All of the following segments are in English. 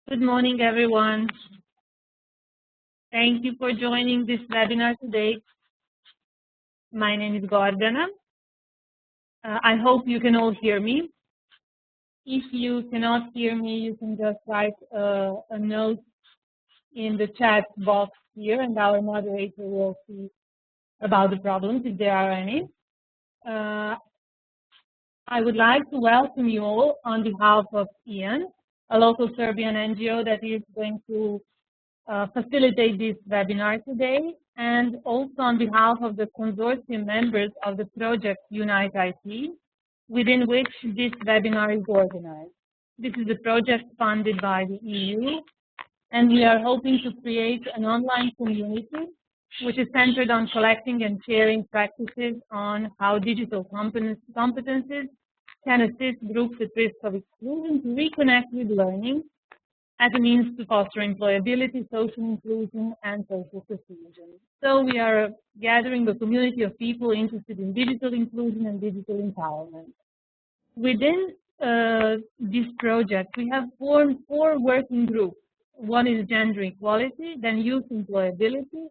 Good morning, everyone. Thank you for joining this webinar today. My name is Gordana. I hope you can all hear me. If you cannot hear me, you can just write a note in the chat box here, and our moderator will see about the problems, if there are any. I would like to welcome you all on behalf of IAN, a local Serbian NGO that is going to facilitate this webinar today, and also on behalf of the consortium members of the project Unite IT, within which this webinar is organized. This is a project funded by the EU, and we are hoping to create an online community which is centered on collecting and sharing practices on how digital competencies can assist groups at risk of exclusion to reconnect with learning as a means to foster employability, social inclusion, and social cohesion. So we are gathering a community of people interested in digital inclusion and digital empowerment. Within this project, we have formed 4 working groups. One is gender equality, then youth employability.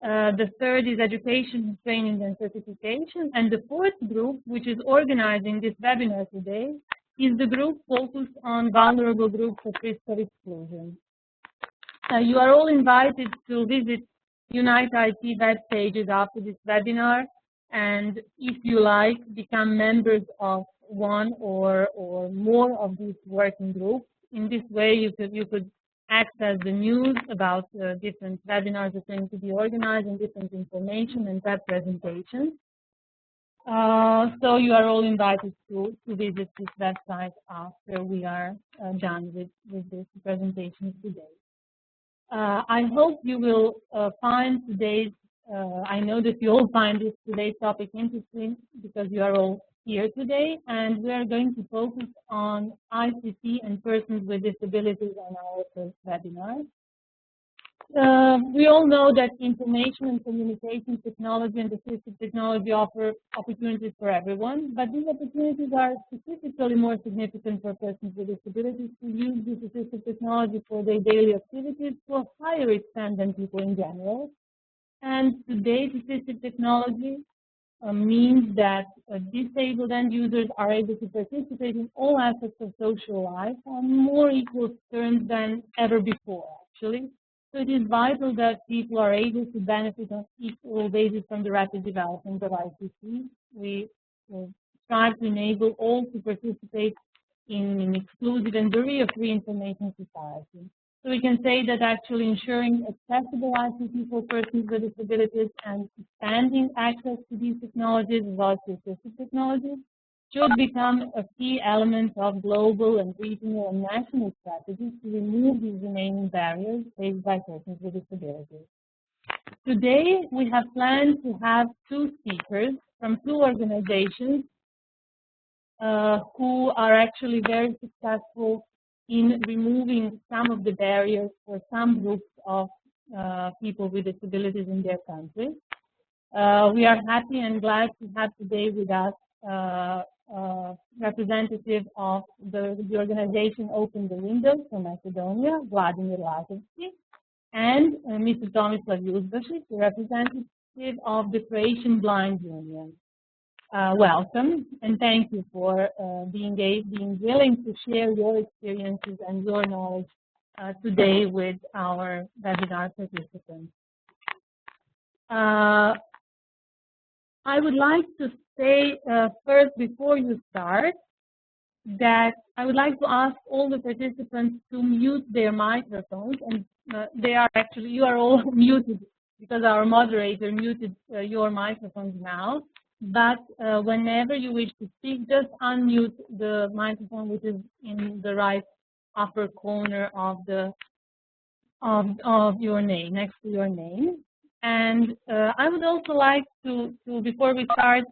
The third is education, training, and certification. And the 4th group, which is organizing this webinar today, is the group focused on vulnerable groups at risk of exclusion. You are all invited to visit Unite IT web pages after this webinar, and if you like, become members of one or more of these working groups. In this way, you could access the news about different webinars that are going to be organized and different information and web presentations. So you are all invited to visit this website after we are done with this presentation today. I hope you will find today's, I know that you all find today's topic interesting because you are all here today, and we are going to focus on ICT and persons with disabilities on our first webinar. We all know that information and communication technology and assistive technology offer opportunities for everyone, but these opportunities are specifically more significant for persons with disabilities who use this assistive technology for their daily activities to a higher extent than people in general. And today's assistive technology means that disabled end users are able to participate in all aspects of social life on more equal terms than ever before, actually. So it is vital that people are able to benefit on equal basis from the rapid development of ICT. We strive to enable all to participate in an exclusive and barrier-free information society. So we can say that actually ensuring accessible ICT for persons with disabilities and expanding access to these technologies as well as to assistive technologies should become a key element of global and regional and national strategies to remove these remaining barriers faced by persons with disabilities. Today, we have planned to have 2 speakers from 2 organizations who are actually very successful in removing some of the barriers for some groups of people with disabilities in their countries. We are happy and glad to have today with us representative of the organization Open the Windows from Macedonia, Vladimir Lazovski, and Mr. Tomislav Yuzbašić, the representative of the Croatian Blind Union. Welcome, and thank you for being willing to share your experiences and your knowledge today with our webinar participants. I would like to say first, before you start, that I would like to ask all the participants to mute their microphones, and you are all muted because our moderator muted your microphones now. But whenever you wish to speak, just unmute the microphone, which is in the right upper corner of your name, next to your name. And I would also like to before we start,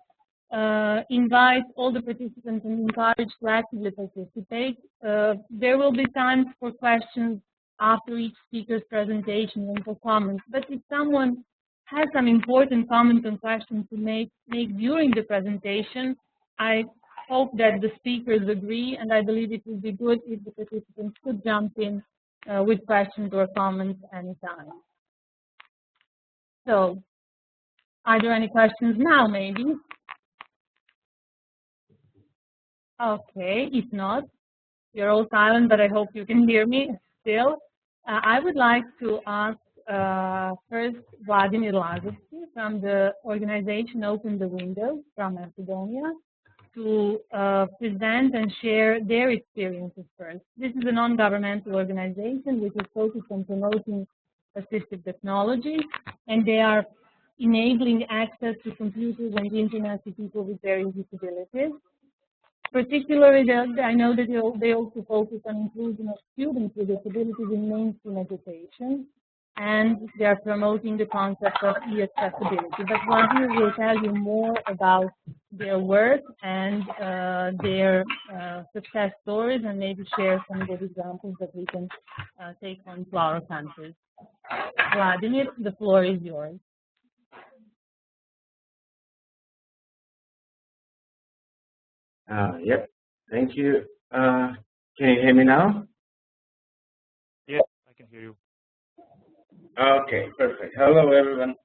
invite all the participants and encourage to actively participate. There will be time for questions after each speaker's presentation and for comments. But if someone has some important comments and questions to make during the presentation, I hope that the speakers agree, and I believe it would be good if the participants could jump in with questions or comments anytime. So, are there any questions now, maybe? Okay, if not, you're all silent, but I hope you can hear me still. I would like to ask first Vladimir Lazovsky from the organization Open the Windows from Macedonia to present and share their experiences first. This is a non-governmental organization which is focused on promoting assistive technology, and they are enabling access to computers and internet to people with various disabilities. Particularly, I know that they also focus on inclusion of students with disabilities in mainstream education, and they are promoting the concept of e-accessibility. But Vladimir will tell you more about their work and their success stories, and maybe share some good examples that we can take on to our countries. Vladimir, the floor is yours. Yep, thank you. Can you hear me now? Yes, I can hear you. Okay, perfect. Hello, everyone.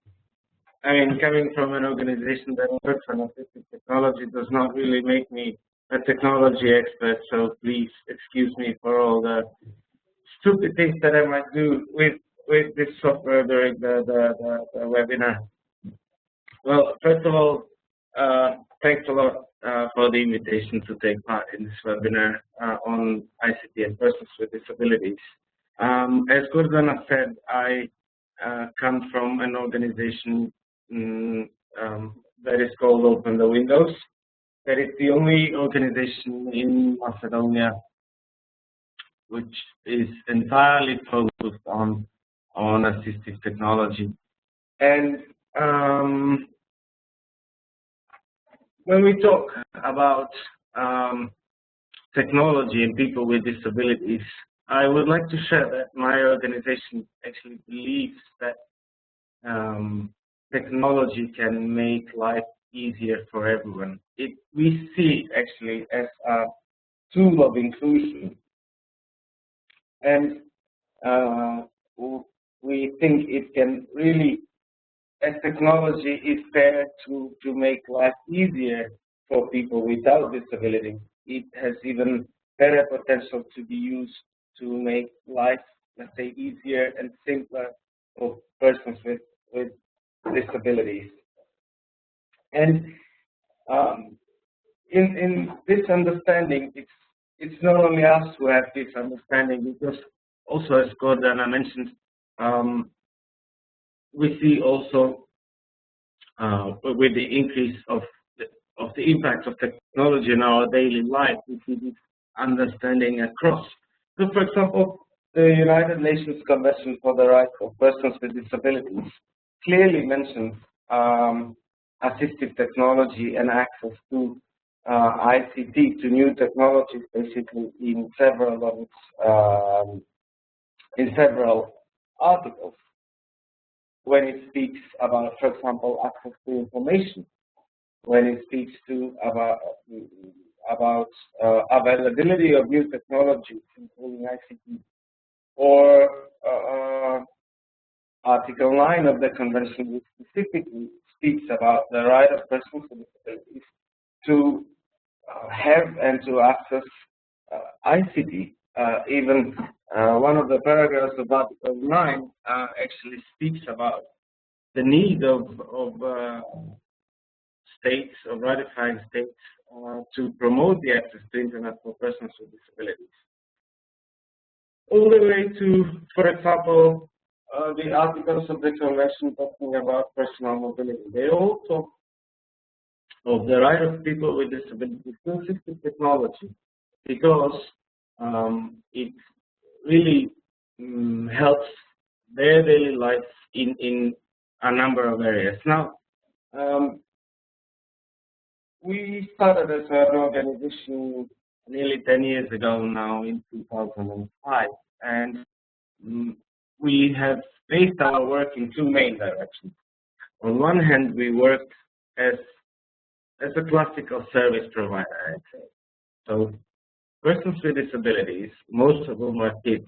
I mean, coming from an organization that works on assistive technology does not really make me a technology expert, so please excuse me for all the stupid things that I might do with this software during the webinar. Well, first of all, thanks a lot for the invitation to take part in this webinar on ICT and Persons with Disabilities. As Gordana said, I come from an organization that is called Open the Windows. That is the only organization in Macedonia which is entirely focused on assistive technology. And when we talk about technology and people with disabilities, I would like to share that my organization actually believes that technology can make life easier for everyone. We see it actually as a tool of inclusion. And we think it can really, as technology is there to make life easier for people without disability, it has even better potential to be used to make life, let's say, easier and simpler for persons with disabilities. And in this understanding, it's not only us who have this understanding, because also, as Gordana mentioned, we see also with the increase of the impact of technology in our daily life, we see this understanding across. So, for example, the United Nations Convention for the Rights of Persons with Disabilities clearly mentions assistive technology and access to ICT, to new technologies, basically in several articles. When it speaks about, for example, access to information, when it speaks to about availability of new technologies, including ICT, or Article 9 of the Convention, which specifically speaks about the right of persons with disabilities to have and to access ICT. Even one of the paragraphs of Article 9 actually speaks about the need of states, of ratifying states, to promote the access to internet for persons with disabilities. All the way to, for example, the articles of the Convention talking about personal mobility. They all talk of the right of people with disabilities to assistive technology, because it really helps their daily lives in a number of areas. Now, we started as an organization nearly 10 years ago now, in 2005, and we have based our work in two main directions. On one hand, we work as a classical service provider, I'd say. So persons with disabilities, most of whom are kids,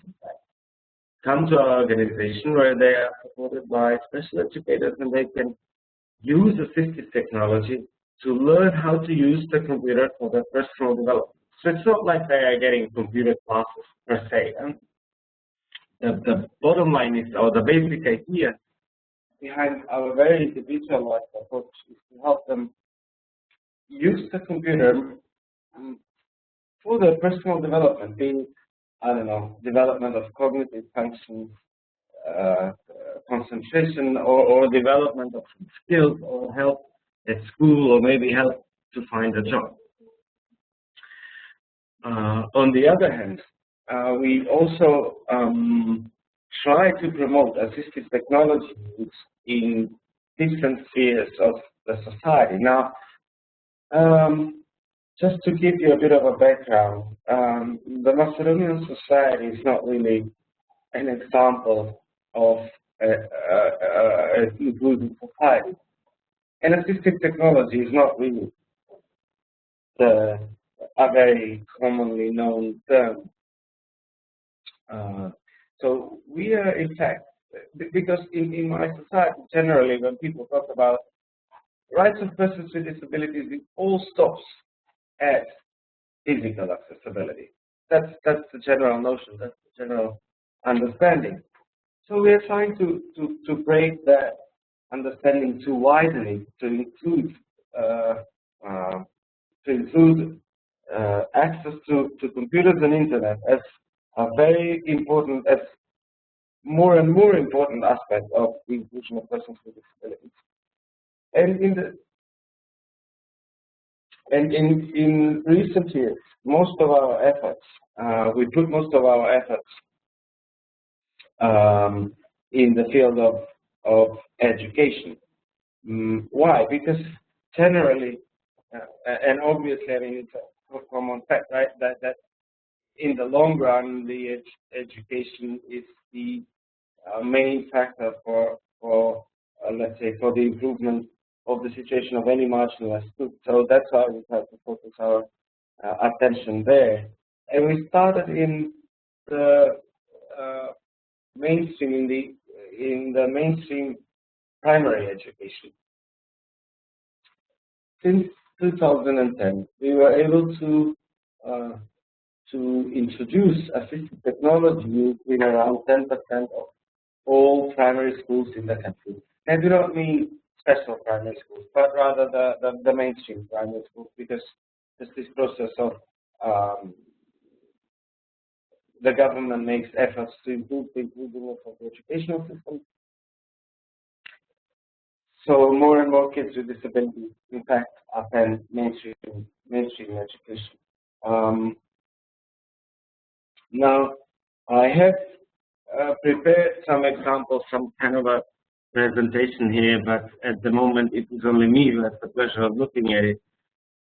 come to our organization where they are supported by special educators and they can use assistive technology to learn how to use the computer for their personal development. So it's not like they are getting computer classes per se. And the bottom line is, or the basic idea behind our very individualized approach is to help them use the computer for their personal development, being, I don't know, development of cognitive functions, concentration, or development of skills, or help at school, or maybe help to find a job. On the other hand, we also try to promote assistive technology in different spheres of the society. Now, just to give you a bit of a background, the Macedonian society is not really an example of an inclusive society. And assistive technology is not really a very commonly known term. So we are, in fact, because in my society, generally, when people talk about rights of persons with disabilities, it all stops at physical accessibility. That's the general notion, that's the general understanding. So we are trying to break that understanding to widen it, to include access to computers and internet as a very important, as more and more important aspect of the inclusion of persons with disabilities. And in recent years, most of our efforts, we put most of our efforts in the field of education. Why? Because generally, and obviously, I mean, it's a common fact, right, that in the long run, the education is the main factor for let's say, for the improvement of the situation of any marginalized group. So that's why we try to focus our attention there. And we started in the mainstream, in the mainstream primary education. Since 2010, we were able to introduce assistive technology in around 10% of all primary schools in the country. I do not mean special primary schools, but rather the mainstream primary schools, because there's this process of the government makes efforts to improve the inclusiveness of the educational system. So more and more kids with disabilities, in fact, attend mainstream education. Now, I have prepared some examples, some kind of a presentation here, but at the moment it is only me who has the pleasure of looking at it.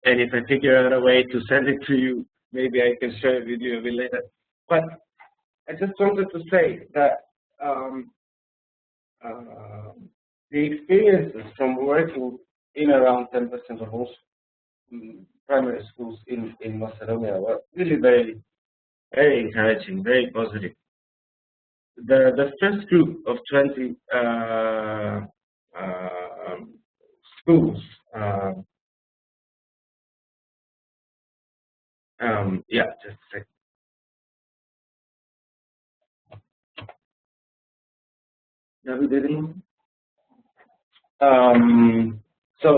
And if I figure out a way to send it to you, maybe I can share it with you a bit later. But I just wanted to say that the experiences from working in around 10% of all primary schools in Macedonia were really very, very encouraging, very positive. The first group of 20 schools, yeah, just a second. So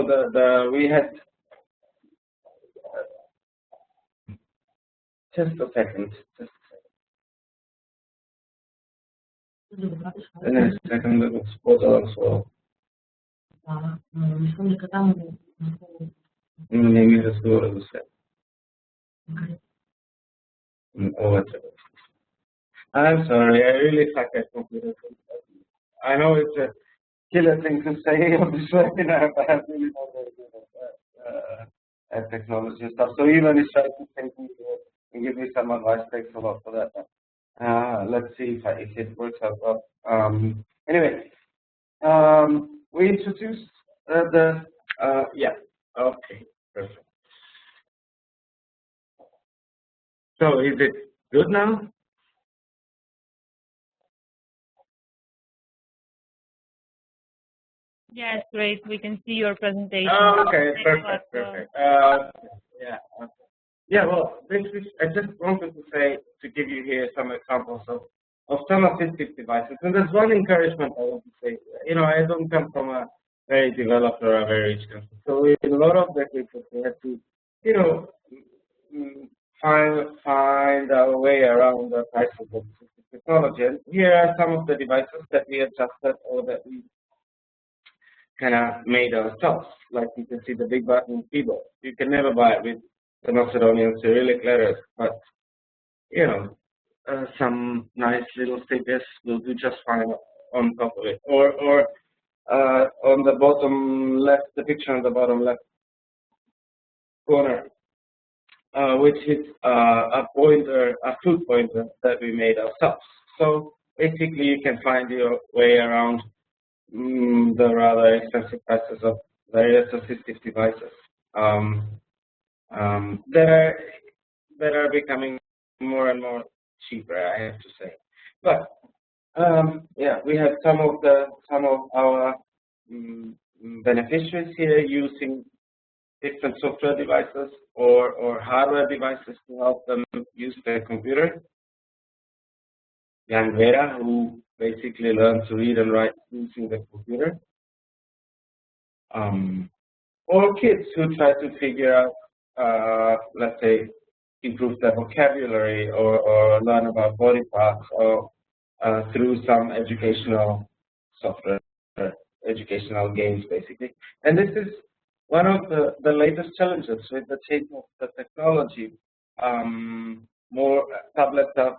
we had just a second. And a second, it was also maybe just go to the set. I'm sorry, I really suck at computers. I know it's a killer thing to say on this webinar, but I'm really not very good at technology and stuff. So even if I can take me and give me some advice, thanks a lot for that. Let's see if it works out well. Anyway, we introduced yeah, okay, perfect. So is it good now? Yes, great. We can see your presentation. Oh, okay, perfect, perfect. Yeah, okay. Yeah. Well, I just wanted to say to give you here some examples of some assistive devices, and there's one encouragement I want to say. You know, I don't come from a very developed or a very rich country, so in a lot of the cases we had to, you know, mm, find our way around the prices of assistive technology. And here are some of the devices that we adjusted or that we kind of made ourselves. Like you can see the big button keyboard. You can never buy it with the Macedonian Cyrillic letters, but you know, some nice little stickers will do just fine on top of it. Or on the bottom left, the picture on the bottom left corner, which is a pointer, a food pointer that we made ourselves. So basically, you can find your way around the rather expensive prices of various assistive devices that are becoming more and more cheaper, I have to say. But yeah, we have some of our beneficiaries here using different software devices or hardware devices to help them use their computer. Young Vera, who basically learned to read and write using the computer. Or kids who try to figure out, let's say, improve their vocabulary or learn about body parts or through some educational software, educational games, basically. And this is one of the latest challenges with the change of the technology. More tablets are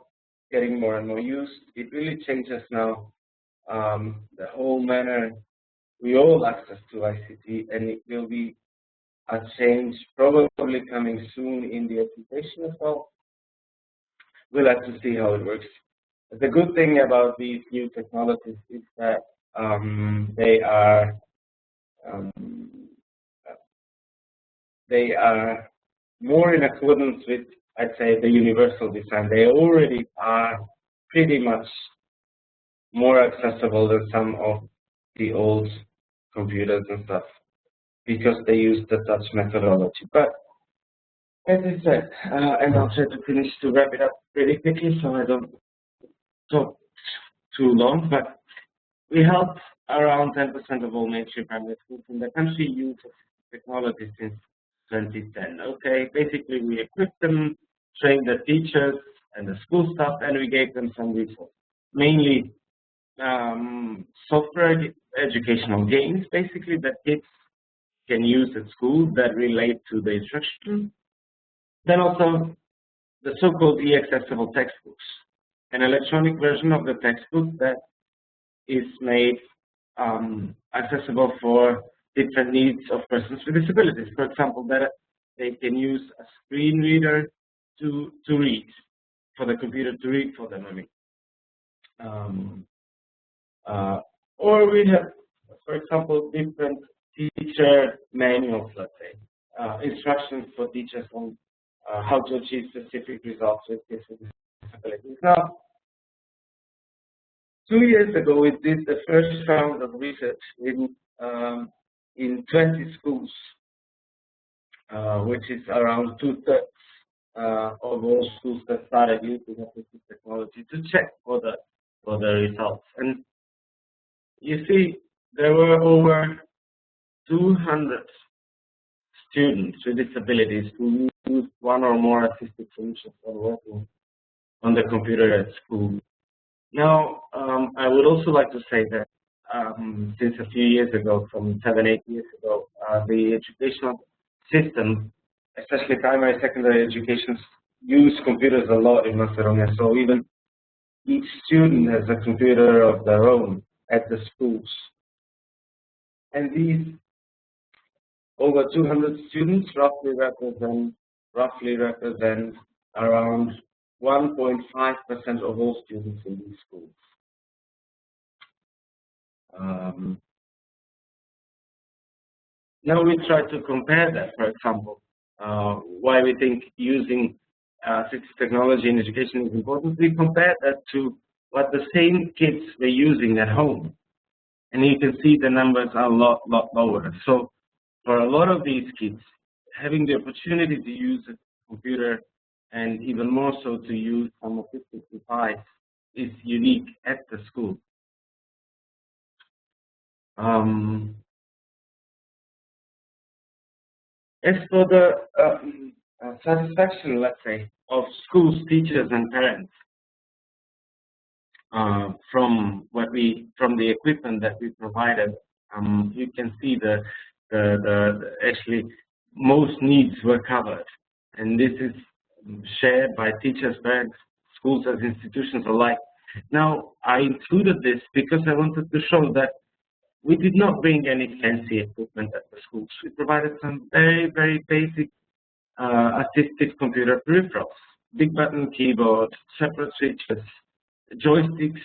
getting more and more used. It really changes now the whole manner we all access to ICT, and it will be a change probably coming soon in the application as well. We'll have to see how it works. The good thing about these new technologies is that they are more in accordance with, I'd say, the universal design. They already are pretty much more accessible than some of the old computers and stuff because they use the touch methodology. But as I said, and I'll try to finish to wrap it up pretty quickly so I don't talk too long, but we help around 10% of all mainstream primary schools in the country use technology since 2010. Okay, basically we equipped them, trained the teachers and the school staff, and we gave them some resources, mainly software educational games, basically, that kids can use at school that relate to the instruction. Then also the so-called e-accessible textbooks, an electronic version of the textbook that is made accessible for different needs of persons with disabilities. For example, that they can use a screen reader to read, for the computer to read for them, I mean. Or we have, for example, different teacher manuals, let's say, instructions for teachers on how to achieve specific results with disabilities. Now, 2 years ago, we did the first round of research in 20 schools, which is around 2/3 of all schools that started using assistive technology to check for the results. And you see, there were over 200 students with disabilities who used one or more assistive solutions when working on the computer at school. Now, I would also like to say that since a few years ago, from 7-8 years ago, the educational system, especially primary, secondary education, use computers a lot in Macedonia. So even each student has a computer of their own at the schools. And these over 200 students roughly represent around 1.5% of all students in these schools. Now we try to compare that, for example, why we think using assistive technology in education is important. We compare that to what the same kids were using at home. and you can see the numbers are a lot lower. So for a lot of these kids, having the opportunity to use a computer and even more so to use some assistive device is unique at the school. As for the satisfaction, let's say, of schools, teachers, and parents from the equipment that we provided, you can see the actually most needs were covered, and this is shared by teachers, parents, schools, as institutions alike. Now, I included this because I wanted to show that we did not bring any fancy equipment at the schools. We provided some very basic assistive computer peripherals, big button keyboard, separate switches, joysticks,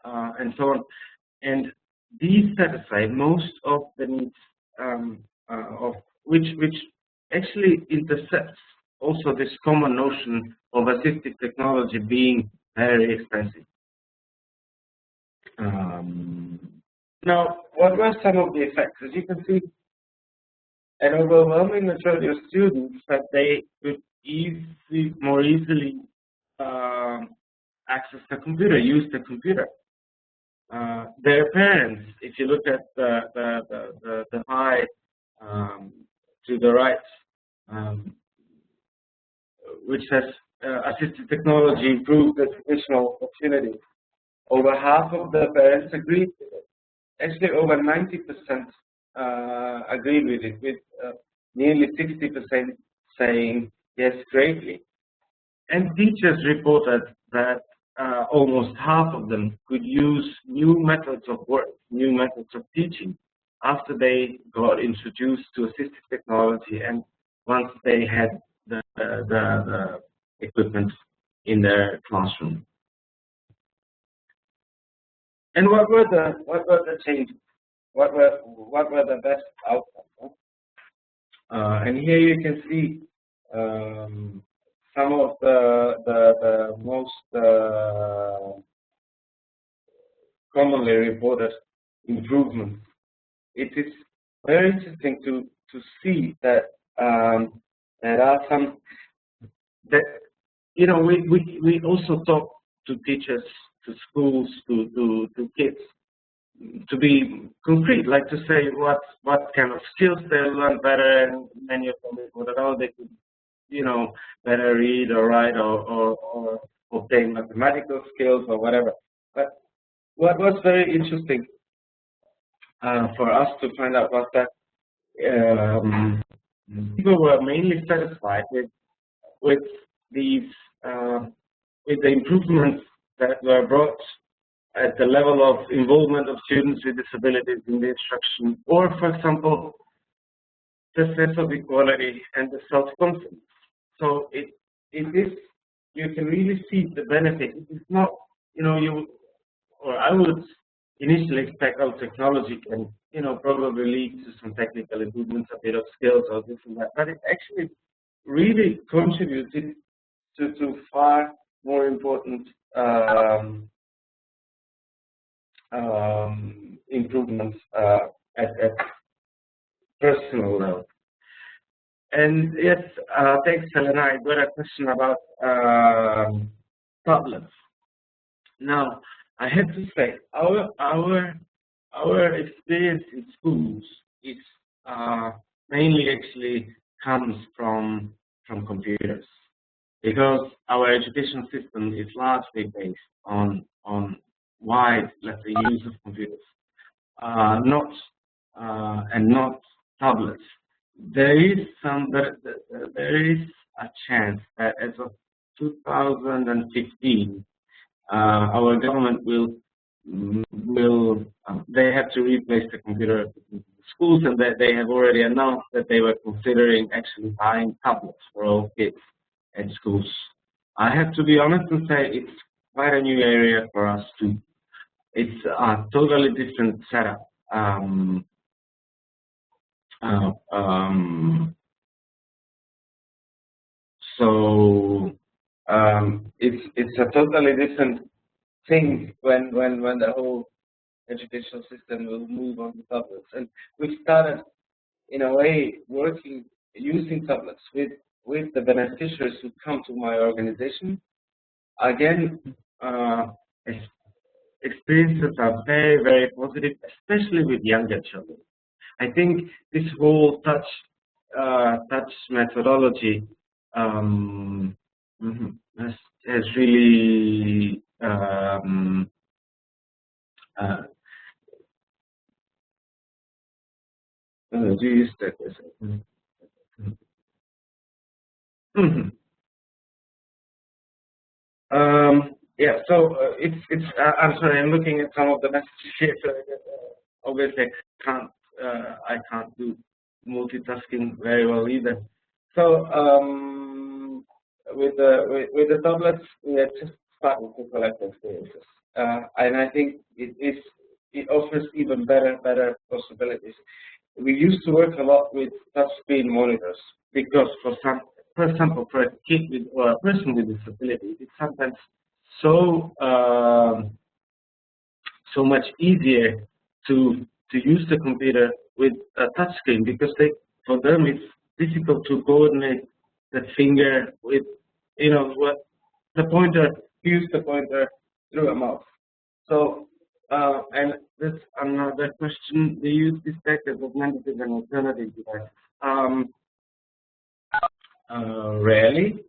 and so on. And these set aside most of the needs of which actually intercepts also this common notion of assistive technology being very expensive. Now, what were some of the effects? As you can see, an overwhelming majority of students that they could more easily access the computer, use the computer. Their parents, if you look at the high to the right, which says assistive technology improved educational opportunities, over half of the parents agreed with it. Actually, over 90% agreed with it, with nearly 60% saying yes, greatly. And teachers reported that almost half of them could use new methods of work, new methods of teaching after they got introduced to assistive technology and once they had the equipment in their classroom. And what were the changes? What were the best outcomes? And here you can see some of the most commonly reported improvements. It is very interesting to see that there are some that we also talk to teachers, to schools, to kids, to be concrete, like to say what kind of skills they learn better, and many of them reported, oh, they could better read or write or obtain mathematical skills or whatever. But what was very interesting for us to find out was that people were mainly satisfied with these with the improvements that were brought at the level of involvement of students with disabilities in the instruction, or, for example, the sense of equality and the self-confidence. So it is, you can really see the benefit. It is not, I would initially expect our technology can, probably lead to some technical improvements, a bit of skills or this and that, but it actually really contributed to far more important improvements at personal level. And yes, thanks, Helena. I got a question about tablets. Now, I have to say, our experience in schools is mainly actually comes from computers, because our education system is largely based on wide, let's say, use of computers, not tablets. There is a chance that as of 2015, our government will they have to replace the computer in schools, and that they have already announced that they were considering actually buying tablets for all kids at schools. I have to be honest and say it's quite a new area for us too. It's a totally different setup. So it's a totally different thing when the whole educational system will move on to tablets. And we started, in a way, using tablets with the beneficiaries who come to my organization. Again, experiences are very, very positive, especially with younger children. I think this whole touch methodology has really do you use that? Yeah, so I'm sorry, I'm looking at some of the messages here. So obviously, I can't do multitasking very well either. So with the tablets, we are just starting to collect experiences, and I think it offers even better possibilities. We used to work a lot with touchscreen monitors because for example, for a kid or a person with disability, it's sometimes so much easier to use the computer with a touchscreen because for them it's difficult to coordinate the finger with the pointer, use the pointer through a mouse. So and that's another question. Do you use this tech as augmentative and alternative devices? Rarely,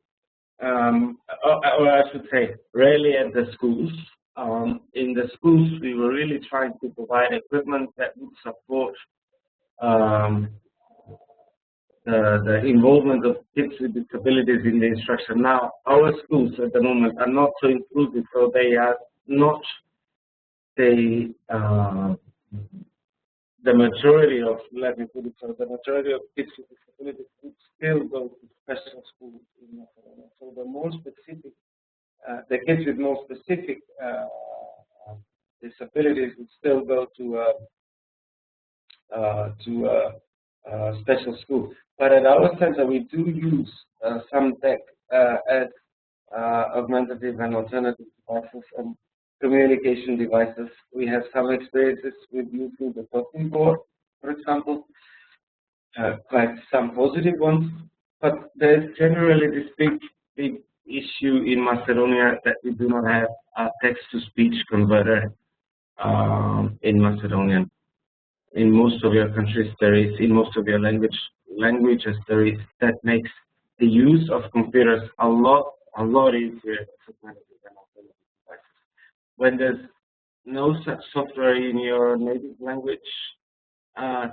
or I should say, rarely at the schools. In the schools, we were really trying to provide equipment that would support the involvement of kids with disabilities in the instruction. Now, our schools at the moment are not so inclusive, so they are not the majority of, let me put it so, the majority of kids with disabilities would still go to special schools in Macedonia. So the more specific, the kids with more specific disabilities would still go to special school. But at our center, we do use some tech as augmentative and alternative devices and communication devices. We have some experiences with using the talking board, for example, quite some positive ones. But there's generally this big issue in Macedonia that we do not have a text-to-speech converter in Macedonian. In most of your countries there is, in most of your languages there is, that makes the use of computers a lot easier when there's no such software in your native language.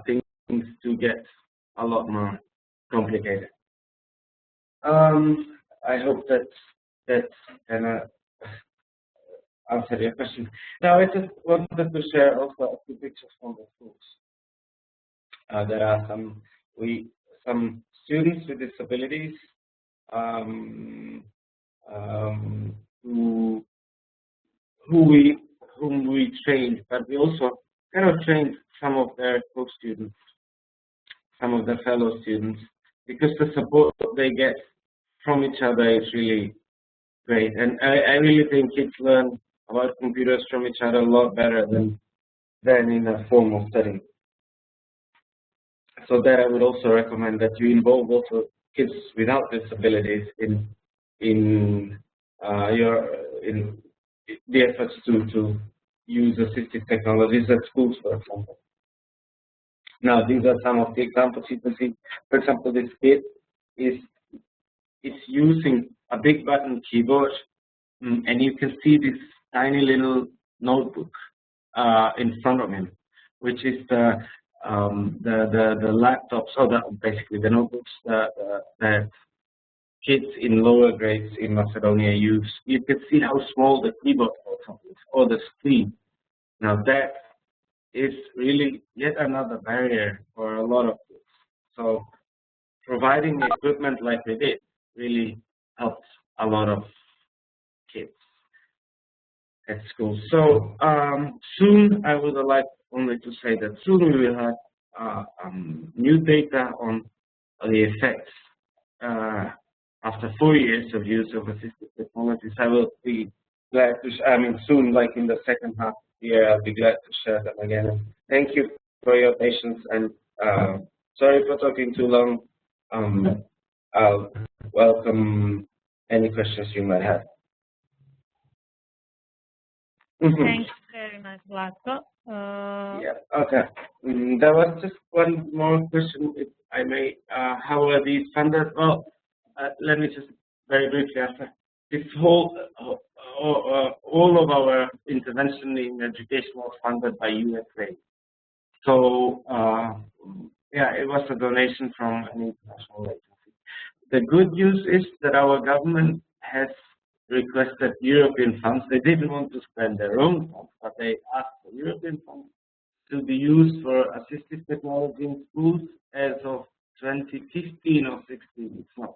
Things do get a lot more complicated. I hope that kind of answer your question. Now, I just wanted to share also a few pictures from the schools. There are some students with disabilities whom we trained, but we also kind of trained some of their co-students, some of their fellow students, because the support they get from each other is really great. And I really think kids learn about computers from each other a lot better than in a formal setting. So that I would also recommend that you involve also kids without disabilities in the efforts to use assistive technologies at schools, for example. Now, these are some of the examples you can see. For example, this kid is using a big button keyboard, and you can see this tiny little notebook in front of him, which is the laptops, or basically the notebooks that kids in lower grades in Macedonia use. You can see how small the keyboard, for example, is, or the screen. Now that is really yet another barrier for a lot of kids. So providing equipment like we did really helps a lot of kids at school. So soon, I would like only to say that soon we will have new data on the effects after 4 years of use of assistive technologies. I will be glad to, soon, like in the second half yeah, I'll be glad to share them again. Thank you for your patience, and sorry for talking too long. I'll welcome any questions you might have. Thanks very much, Vlatko. Yeah, okay. There was just one more question, if I may. How are these funded? Well, let me just very briefly answer. This whole, all of our intervention in education was funded by USA. So, yeah, it was a donation from an international agency. The good news is that our government has requested European funds. They didn't want to spend their own funds, but they asked for European funds to be used for assistive technology in schools as of 2015 or 16. It's not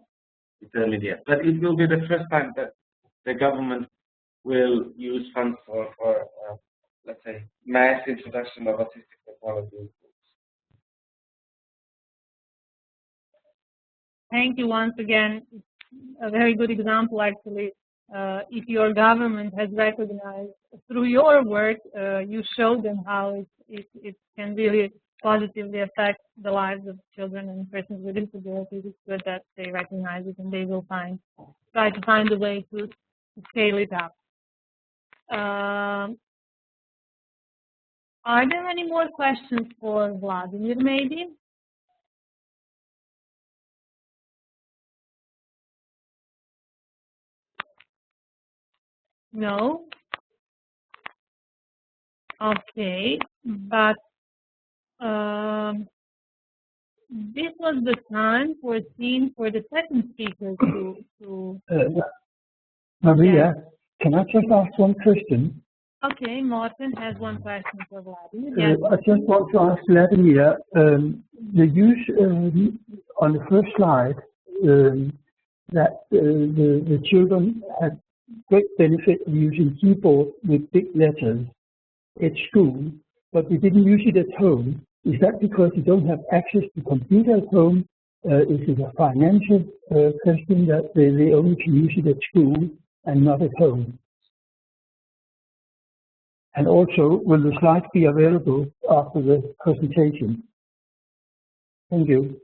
determined yet, but it will be the first time that the government will use funds for let's say, mass introduction of assistive technology in schools. Thank you once again. It's a very good example, actually. If your government has recognized through your work, you show them how it can really positively affect the lives of children and persons with disabilities. It's good that they recognize it, and they will try to find a way to scale it up. Are there any more questions for Vladimir, maybe? No? Okay, but this was the time foreseen for the second speaker to Maria, yeah. Can I just ask one question? Okay, Martin has one question for Vladimir. Yes. I just want to ask Vladimir, the use on the first slide that the children had great benefit of using keyboard with big letters at school, but they didn't use it at home. Is that because you don't have access to computer at home? Is it a financial question that they only can use it at school and not at home? And also, will the slides be available after the presentation? Thank you.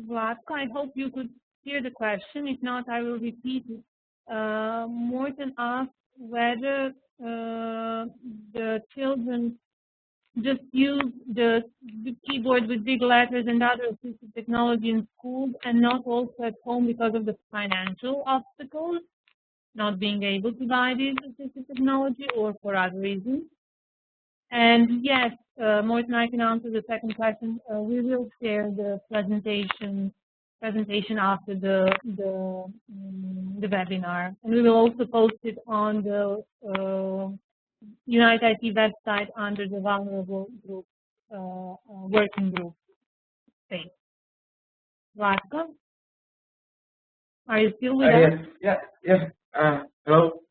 Vladko, I hope you could hear the question. If not, I will repeat it. Morten asked whether the children just use the keyboard with big letters and other assistive technology in schools and not also at home because of the financial obstacles, not being able to buy this assistive technology, or for other reasons. And yes, Morten, I can answer the second question. We will share the presentation after the webinar, and we will also post it on the Unite IT website under the vulnerable group working group page. Vlatko, are you still with us? Yes. Hello.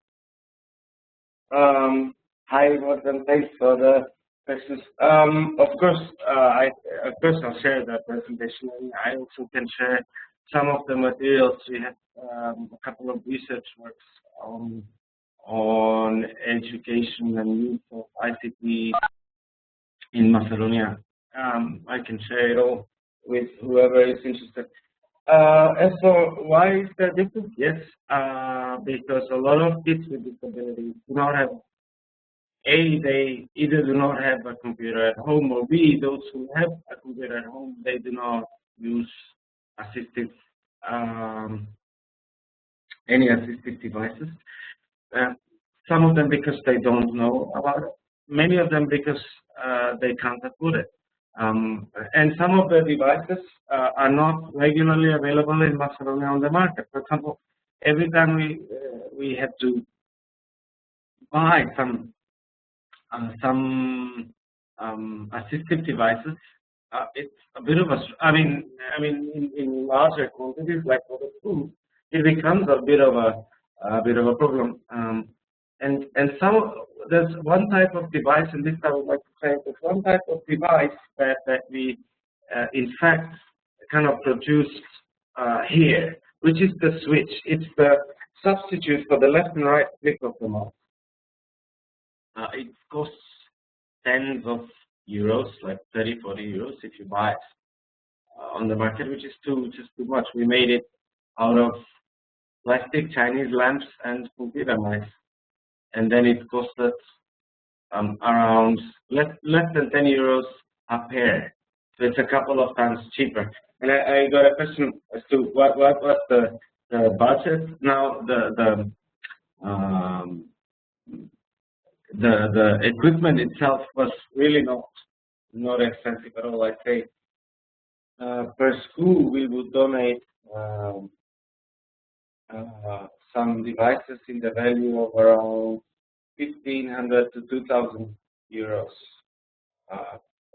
Hi, Morten. Thanks for the questions. Of course, I'll share that presentation, and I also can share some of the materials. We have a couple of research works on education and use of ICT in Macedonia. I can share it all with whoever is interested. As for why is there difference? Yes, because a lot of kids with disabilities do not have, A, they either do not have a computer at home, or B, those who have a computer at home, they do not use assistive, any assistive devices. Some of them because they don't know about it. Many of them because they can't afford it. And some of the devices are not regularly available in Macedonia on the market. For example, every time we have to buy some assistive devices, it's a bit of a. I mean, in larger quantities, like for the food, it becomes a bit of a problem. And there's one type of device, and this I would like to say, there's one type of device that we in fact kind of produced here, which is the switch. It's the substitute for the left and right click of the mouse, it costs tens of euros, like 30, 40 euros if you buy it on the market, which is just too much. We made it out of plastic Chinese lamps and computer mice, and then it cost us around less than 10 euros a pair. So it's a couple of times cheaper. And I got a question as to what was the budget. Now the equipment itself was really not expensive at all. I'd say per school we would donate some devices in the value of around 1,500 to 2,000 euros.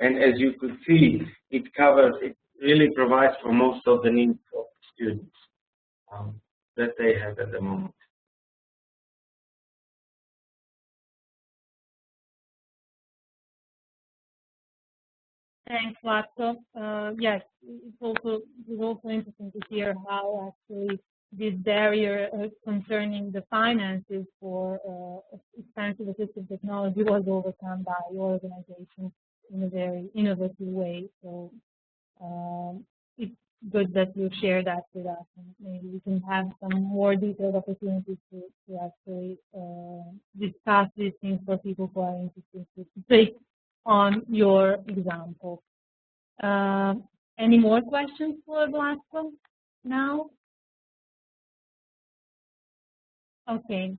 And as you could see, it really provides for most of the needs of students that they have at the moment. Thanks, Latko. Yes, it's also interesting to hear how actually this barrier concerning the finances for expensive assistive technology was overcome by your organization in a very innovative way. So it's good that you share that with us, and maybe we can have some more detailed opportunities to actually discuss these things for people who are interested to take on your example. Any more questions for Latko now? Okay.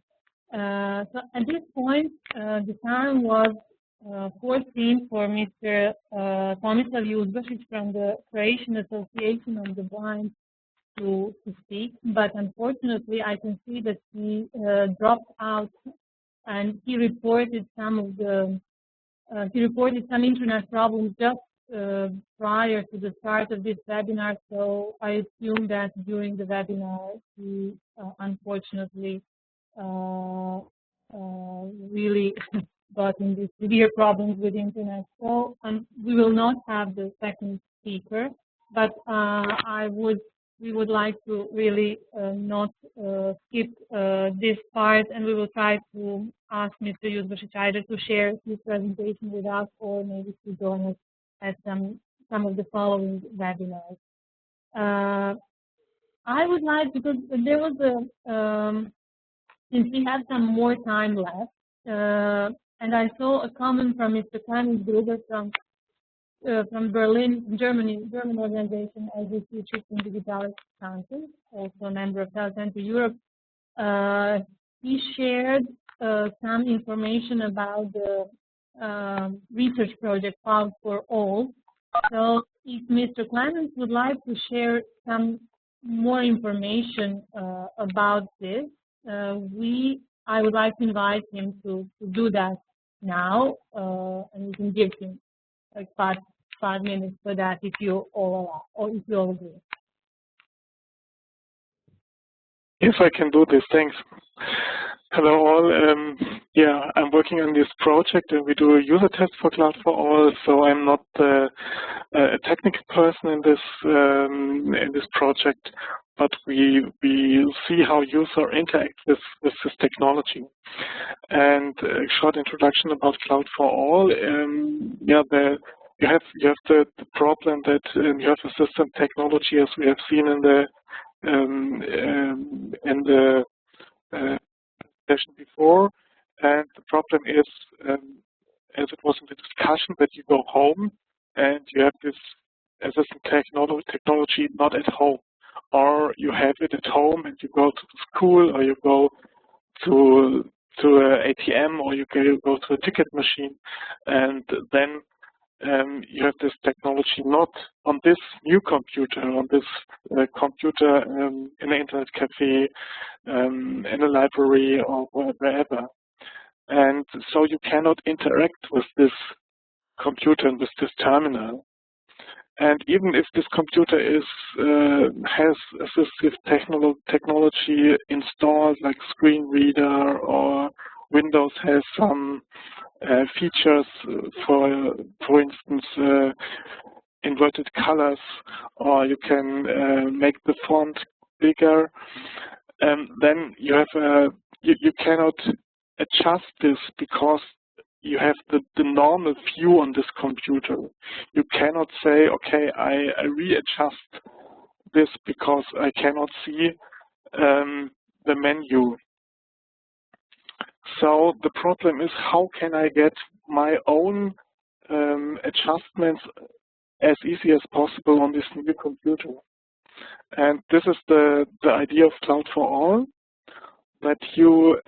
So at this point, the time was 14 for Mr. Tomislav Juzbašić from the Croatian Association of the Blind to speak, but unfortunately, I can see that he dropped out, and he reported some internet problems just prior to the start of this webinar. So I assume that during the webinar, he unfortunately really got in these severe problems with internet. So we will not have the second speaker, but we would like to really not skip this part, and we will try to ask Mr. Juzbašić either to share his presentation with us or maybe to join us at some of the following webinars. I would like, because there was since we have some more time left, and I saw a comment from Mr. Clemens Gruber from Berlin, German organization, ICT and Persons, also a member of South Central Europe. He shared some information about the research project Cloud for All. So if Mr. Clemens would like to share some more information about this, I would like to invite him to do that now, and we can give him like 5 minutes for that if you all allow, or if you all agree. Yes, I can do this. Thanks. Hello all. Yeah, I'm working on this project, and we do a user test for Cloud for All. So I'm not a technical person in this project, but we see how user interact with this technology. And a short introduction about Cloud for All. Yeah, you have the problem that you have a system technology, as we have seen in the session before, and the problem is, as it was in the discussion, that you go home and you have this assistant technology not at home, or you have it at home and you go to the school, or you go to an ATM, or you go to a ticket machine, and then you have this technology not on this new computer, on this computer in an internet cafe, in a library, or wherever. And so you cannot interact with this computer and with this terminal. And even if this computer has assistive technology installed, like screen reader, or Windows has some features, for instance, inverted colors, or you can make the font bigger, then you have you cannot adjust this because you have the normal view on this computer. You cannot say, okay, I readjust this because I cannot see the menu. So the problem is, how can I get my own adjustments as easy as possible on this new computer? And this is the idea of Cloud for All, that you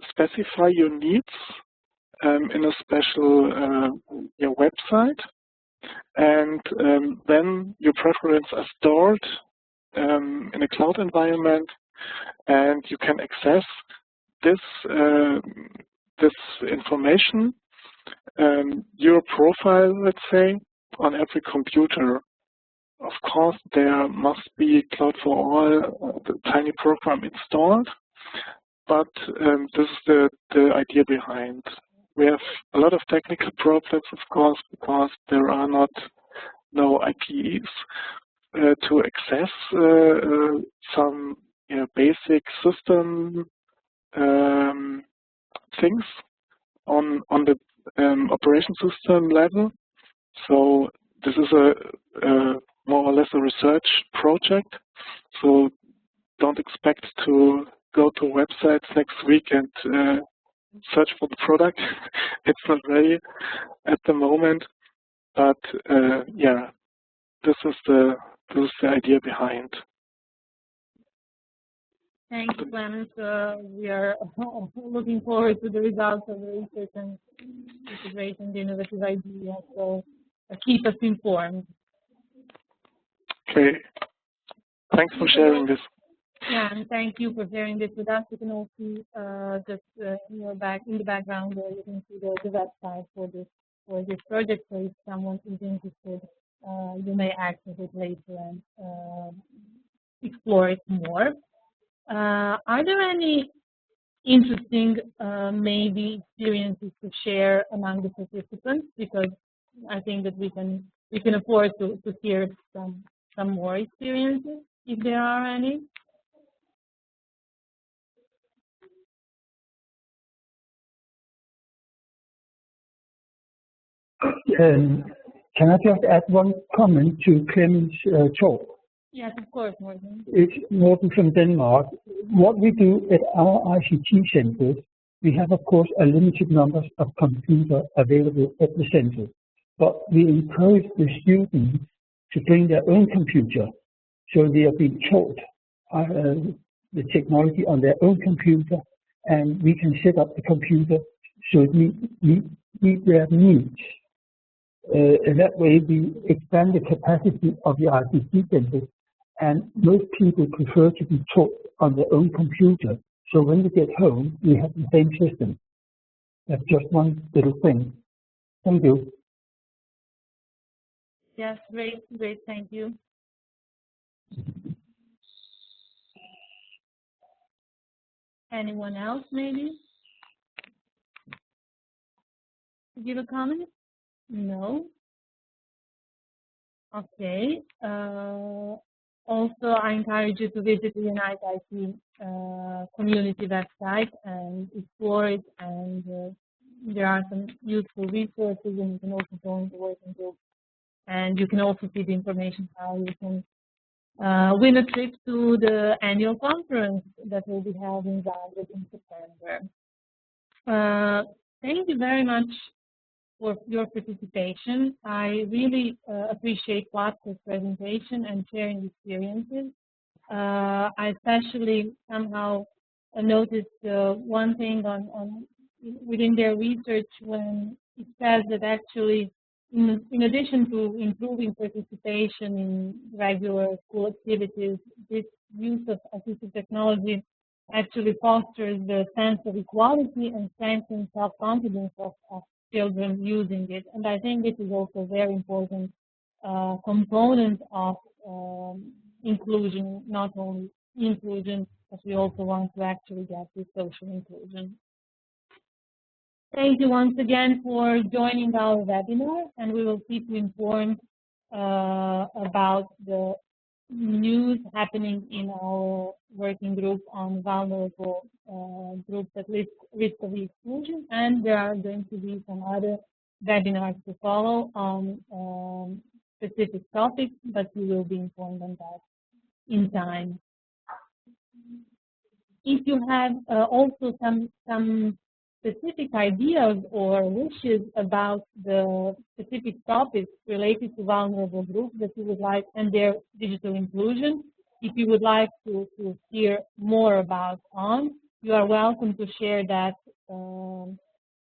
specify your needs in a special your website, and then your preferences are stored in a cloud environment, and you can access this this information, your profile, let's say, on every computer. Of course, there must be Cloud for All, the tiny program installed, but this is the idea behind. We have a lot of technical problems, of course, because there are no IPs to access some basic system things on the operation system level. So this is a more or less a research project. So don't expect to go to websites next week and search for the product. It's not ready at the moment, but yeah, this is the idea behind. Thank you, Clemens. We are looking forward to the results of the research and integration, the innovative ideas. So keep us informed. Okay. Thanks for sharing this. Yeah, and thank you for sharing this with us. You can also see just in the background there, you can see the website for this project. So if someone is interested, you may access it later and explore it more. Are there any interesting maybe experiences to share among the participants? Because I think that we can afford to hear some more experiences if there are any. Can I just add one comment to Clemens' talk? Yes, of course, Morten. It's Morten from Denmark. What we do at our ICT centers, we have, of course, a limited number of computers available at the center, but we encourage the students to bring their own computer, so they are being taught the technology on their own computer, and we can set up the computer so it meet their needs. And that way we expand the capacity of the ICT center, and most people prefer to be taught on their own computer. So when they get home, we have the same system. That's just one little thing. Thank you. Yes, great, thank you. Anyone else, maybe? Give a comment? No. Okay. Also, I encourage you to visit the Unite IT community website and explore it. And there are some useful resources, and you can also join the working group. And you can also see the information how you can win a trip to the annual conference that will be held in Zagreb in September. Thank you very much for your participation. I really appreciate Wat's presentation and sharing experiences. I especially somehow noticed one thing within their research when it says that actually, in addition to improving participation in regular school activities, this use of assistive technology actually fosters the sense of equality and strengthens self-confidence of children using it. And I think this is also a very important component of inclusion, not only inclusion, but we also want to actually get this social inclusion. Thank you once again for joining our webinar, and we will keep you informed about the news happening in our working group on vulnerable groups at risk of exclusion, and there are going to be some other webinars to follow on specific topics, but you will be informed on that in time. If you have also some specific ideas or wishes about the specific topics related to vulnerable groups that you would like and their digital inclusion, if you would like to hear more about you are welcome to share that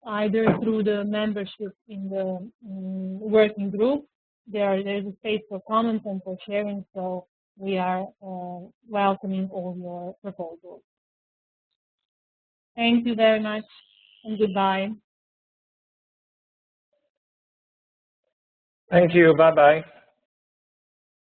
either through the membership in the working group. There's a space for comments and for sharing, so we are welcoming all your proposals. Thank you very much, and goodbye. Thank you. Bye-bye.